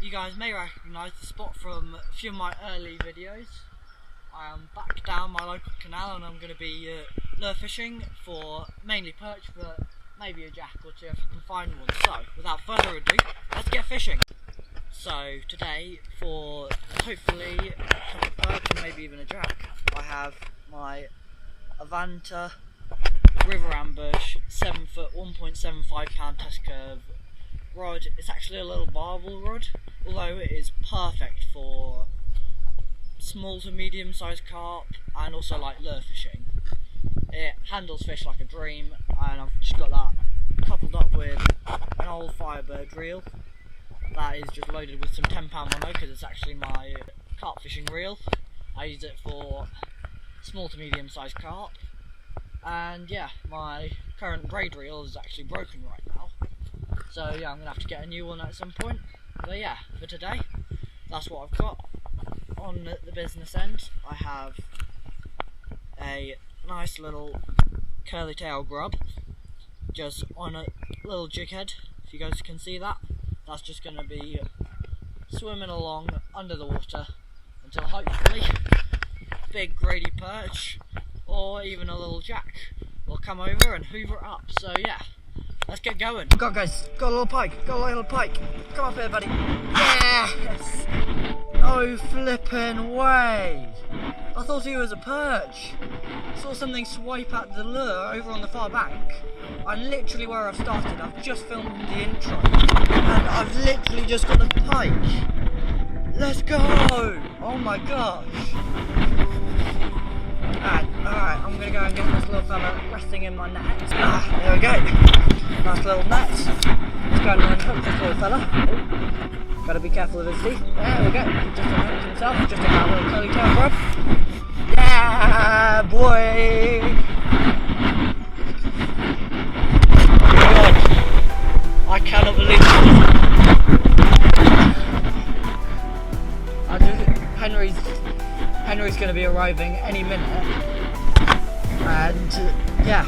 You guys may recognise the spot from a few of my early videos. I am back down my local canal and I'm going to be lure fishing for mainly perch, but maybe a jack or two if I can find one. So, without further ado, let's get fishing. So, today, for hopefully a couple of perch and maybe even a jack, I have my Avanta River Ambush 7 foot 1.75 pound test curve rod. It's actually a little barbel rod, although it is perfect for small to medium sized carp and also like lure fishing. It handles fish like a dream, and I've just got that coupled up with an old Firebird reel that is just loaded with some 10-pound mono because it's actually my carp fishing reel. I use it for small to medium sized carp, and yeah, my current braid reel is actually broken right now, so yeah, I'm going to have to get a new one at some point. But yeah, for today, that's what I've got. On the business end, I have a nice little curly tail grub, just on a little jig head, if you guys can see that. That's just going to be swimming along under the water until hopefully big grady perch or even a little jack will come over and hoover it up. So yeah, let's get going. Got guys, got a little pike, come up here buddy. Yes! No flipping way! I thought he was a perch. Saw something swipe at the lure over on the far bank. I'm literally where I've started. I've just filmed the intro and I've literally just got the pike. Let's go! Oh my gosh! Alright, I'm gonna go and get this little fella resting in my net. There we go. Nice little net. Let's go and unhook this little fella. Oh, gotta be careful of his teeth. There we go. Just unhooked himself. Just a little curly tail grub. Yeah, boy! Oh my god. I cannot believe this. Henry's going to be arriving any minute, and yeah,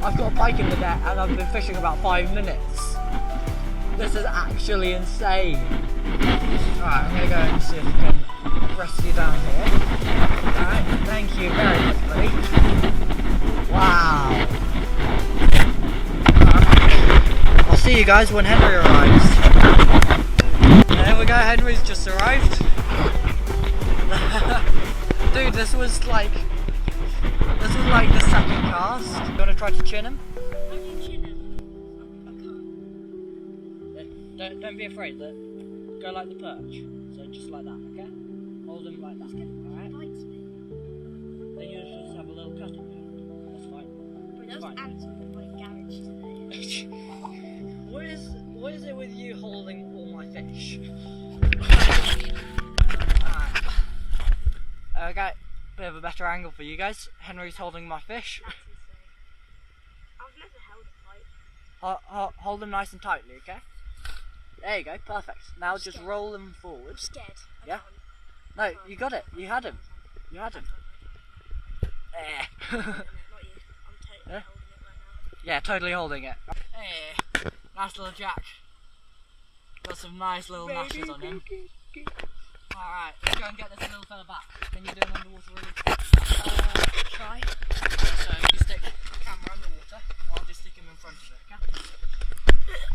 I've got a pike in the net and I've been fishing about 5 minutes. This is actually insane. Alright, I'm going to go and see if I can rest you down here. Alright, thank you very much buddy. Wow. Right. I'll see you guys when Henry arrives. There we go, Henry's just arrived. Dude, this was like the second cast. You want to try to chin him? How do you chin him? I can't. Don't be afraid. Go like the perch. So just like that, okay? Hold him like that. Alright? Bites me. Then you just have a little cut in there. That's fine. Bro, there was ants in my garage today. What is it with you holding all my fish? Okay, bit of a better angle for you guys. Henry's holding my fish. That's insane. I've never held a pike. Hold them nice and tightly, okay? There you go, perfect. Now just roll them forward. I'm scared. Yeah? No, you got it. You had him. You had him. There. Not you. I'm totally holding it right now. Yeah, totally holding it. Hey, nice little jack. Got some nice little lashes on him. Alright, let's go and get this little fella back. Can you do an underwater reel? Try. So you stick the camera underwater, I'll just stick him in front of it, okay?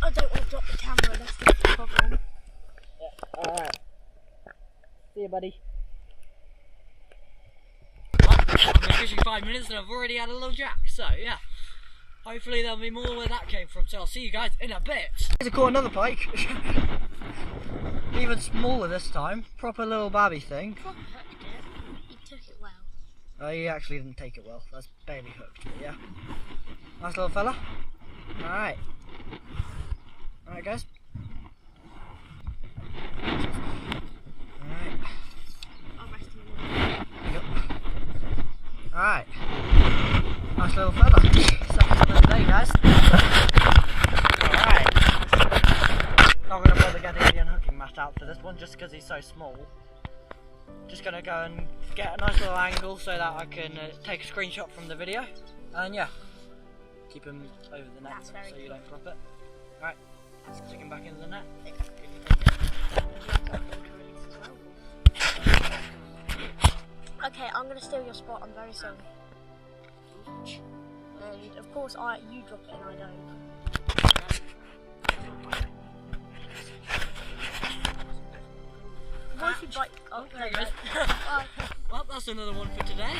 I don't want to drop the camera, that's the problem. Yeah, alright. See you, buddy. Well, I've been fishing 5 minutes and I've already had a little jack, so yeah. Hopefully there'll be more where that came from, so I'll see you guys in a bit. Here's caught another pike. Even smaller this time. Proper little babby thing. Proper hooked it. He took it well. Oh, he actually didn't take it well. That's barely hooked, but yeah. Nice little fella. Alright. Alright, guys. Alright. I'll rest him in the Alright. Nice little fella. Second for the day, guys. Alright. Not going to bother getting the unhooking mat out for this one just because he's so small. Just going to go and get a nice little angle so that I can take a screenshot from the video. And yeah, keep him over the net so you don't drop it. Alright, stick him back into the net. Okay, I'm gonna steal your spot. I'm very sorry. And of course, you drop it and I don't. What if you bite? Oh, there you go. Well, that's another one for today.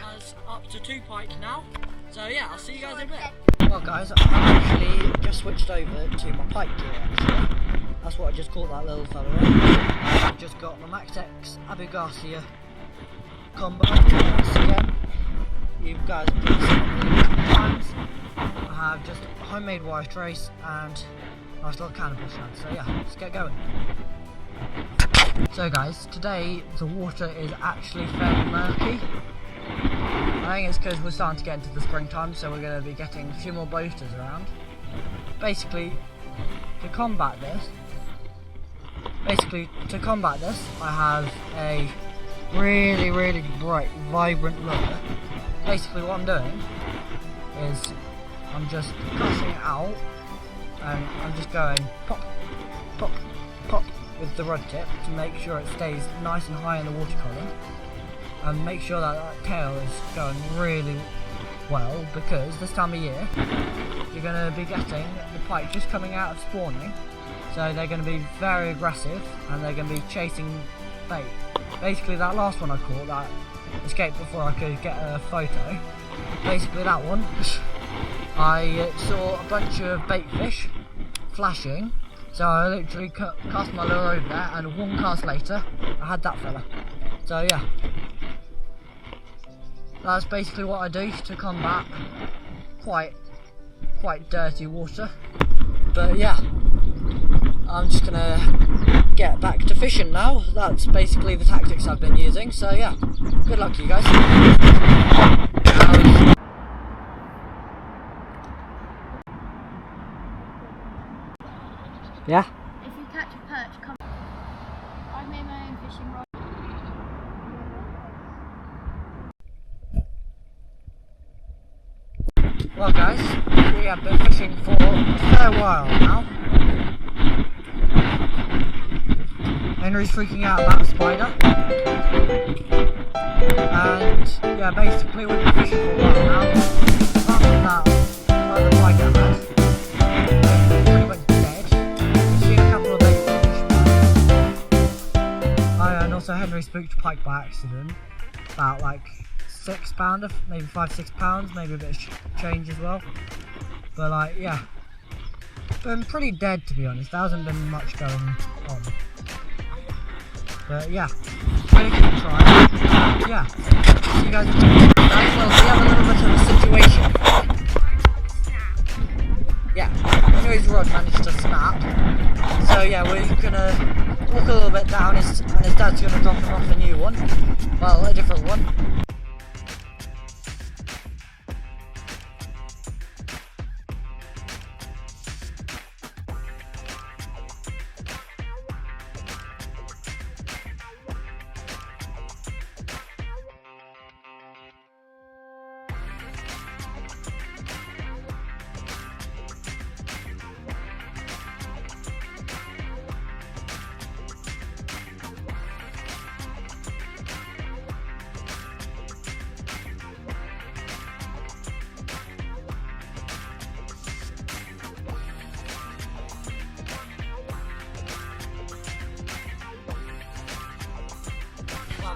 That's up to 2 pike now. So yeah, I'll see you guys in a bit. Well guys, I've actually just switched over to my pike gear actually. That's what I just caught that little fella in. I've just got my Max X Abu Garcia combo once again. You guys have seen it many times. I have just a homemade wire trace and a nice little cannibal shad. So yeah, let's get going. So guys, today the water is actually fairly murky. I think it's because we're starting to get into the springtime, so we're going to be getting a few more boaters around. Basically, to combat this, I have a really bright, vibrant lure. Basically what I'm doing is I'm just casting it out and I'm just going pop, pop, pop with the rod tip to make sure it stays nice and high in the water column, and make sure that that tail is going really well, because this time of year you're going to be getting the pike just coming out of spawning, so they're going to be very aggressive and they're going to be chasing bait. Basically that last one I caught that escaped before I could get a photo, basically that one, I saw a bunch of bait fish flashing. So I literally cast my lure over there, and one cast later, I had that fella. So yeah, that's basically what I do to combat quite dirty water. But yeah, I'm just gonna get back to fishing now. That's basically the tactics I've been using. So yeah, good luck to you guys. Yeah? If you catch a perch, come. I've made my own fishing rod. Well guys, we have been fishing for a fair while now. Henry's freaking out about a spider. And yeah, basically we've been fishing for a while now. Apart from that, the pike I had. So Henry spooked pike by accident, about like £6, maybe £5–6, maybe a bit of change as well. But like, yeah, been pretty dead to be honest. There hasn't been much going on. But yeah, really keep trying. Yeah, so you guys well, we have a little bit of a situation. Yeah, Henry's rod managed to snap. So yeah, we're gonna walk a little bit down, and his dad's going to drop him off a new one, well, a different one.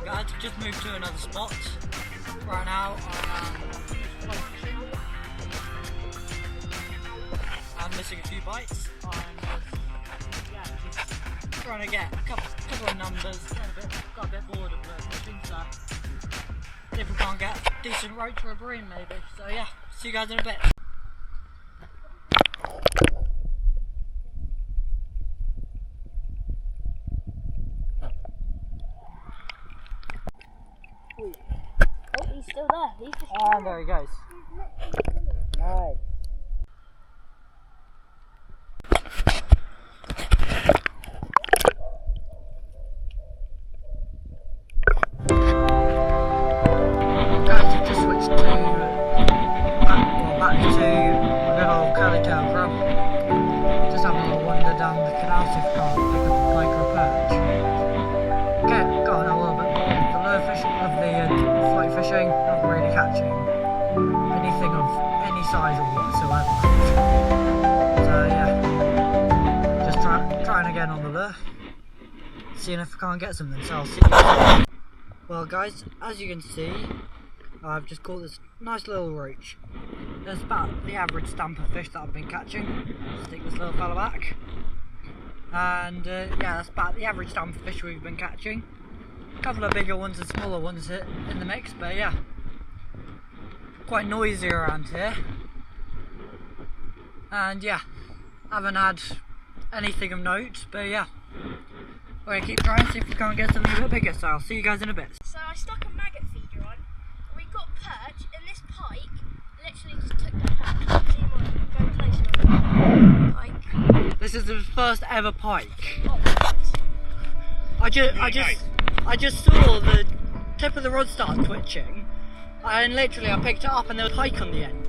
Guys, I've just moved to another spot. Right now I am pike fishing. I'm missing a few bites. Just trying to get a couple of numbers. Got a bit bored of fishing, so if we can't get a decent roach or a bream maybe. So yeah, see you guys in a bit. Oh, he's still there. He's just And there he goes. Alright. Guys, I've just switched to back to a good old curly tail crab. Just having a little wander down the canal so if I can't pick up a pike or a perch. size or whatsoever. So yeah, just trying again on the lure, seeing if I can't get something. So I'll see you guys. Well guys, as you can see, I've just caught this nice little roach. That's about the average stamper fish that I've been catching. Stick this little fella back. And yeah, that's about the average stamper fish we've been catching. A couple of bigger ones and smaller ones in the mix, but yeah, quite noisy around here. And yeah, haven't had anything of note, but yeah, we're gonna keep trying, see if we can't get something a bit bigger. So I'll see you guys in a bit. So I stuck a maggot feeder on, and we got perch, and this pike literally just took the perch. See more, go closer on the pike. This is the first ever pike. Oh, I just saw the tip of the rod start twitching, and literally I picked it up and there was a pike on the end.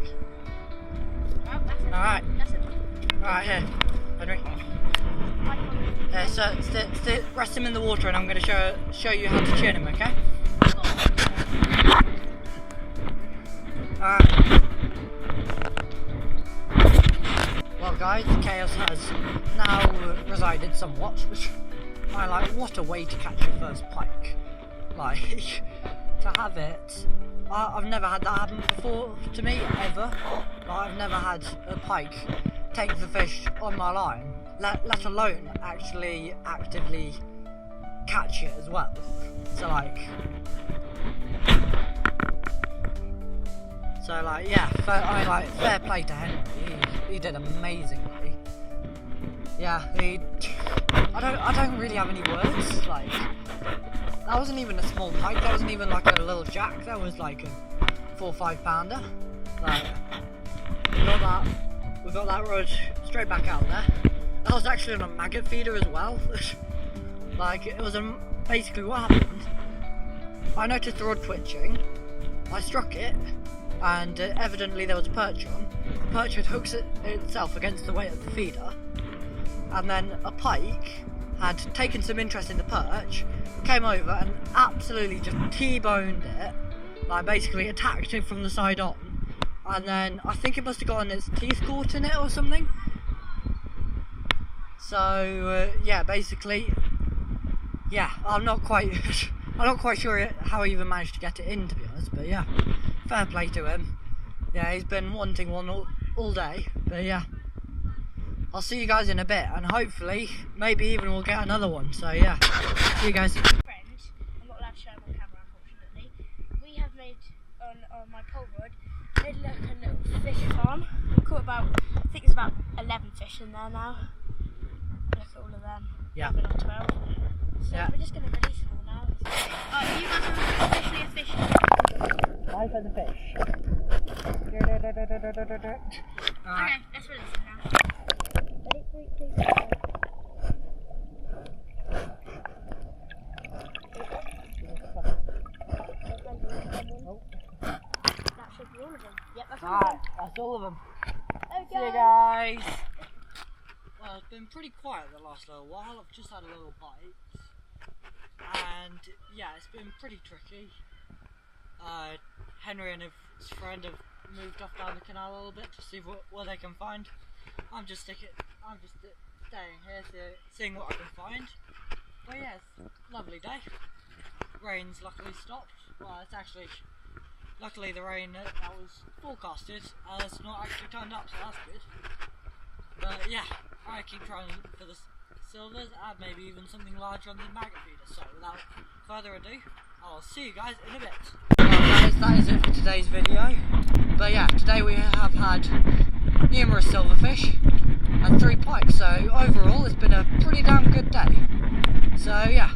oh, that's it. Alright. That's it. Alright, here, Henry. Pike on it. So rest him in the water and I'm going to show you how to chin him, okay? Alright. Well guys, chaos has now resided somewhat. What a way to catch your first pike. Like, to have it, I've never had that happen before to me, ever. I've never had a pike take the fish on my line, let alone actually actively catch it as well. So yeah, fair play to Henry, he did amazingly. Yeah, I don't really have any words. Like, that wasn't even a small pike, that wasn't even like a little jack, that was like a 4 or 5 pounder. Like, we got that rod straight back out there. That was actually on a maggot feeder as well. Like, it was basically what happened, I noticed the rod twitching, I struck it, and evidently there was a perch on. The perch had hooked itself against the weight of the feeder, and then a pike had taken some interest in the perch, came over and absolutely just T-boned it, like basically attacked it from the side on, and then I think it must have gotten its teeth caught in it or something. So yeah, basically, yeah, I'm not quite sure how he even managed to get it in, to be honest, but yeah, fair play to him. Yeah, he's been wanting one all day, but yeah, I'll see you guys in a bit, and hopefully, maybe even we'll get another one. So yeah, see you guys. Friends, I'm not allowed to show them on camera, unfortunately. We have made on my pole rod, made like a little fish farm. We caught I think there's about 11 fish in there now. Look at all of them. Yeah. 11 or 12. So yeah, we're just going to release them all now. Alright, you guys are officially a fish. Bye for the fish. Okay, let's release them now. Ready? 3, 2, 1. That should be all of them. Yep, that's all of them. That's all of them. Okay. See you guys. Well, it's been pretty quiet the last little while. I've just had a little bite, and yeah, it's been pretty tricky. Henry and his friend have moved off down the canal a little bit to see what they can find. I'm just staying here, seeing what I can find. But yeah, it's a lovely day. Rain's luckily stopped. Well, it's actually, luckily the rain that was forecasted has not actually turned up, so that's good. But yeah, I keep trying for the silvers and maybe even something larger on the maggot feeder. So without further ado, I'll see you guys in a bit. Well guys, that is it for today's video. But yeah, today we have had numerous silverfish and 3 pikes, so overall it's been a pretty damn good day. So yeah,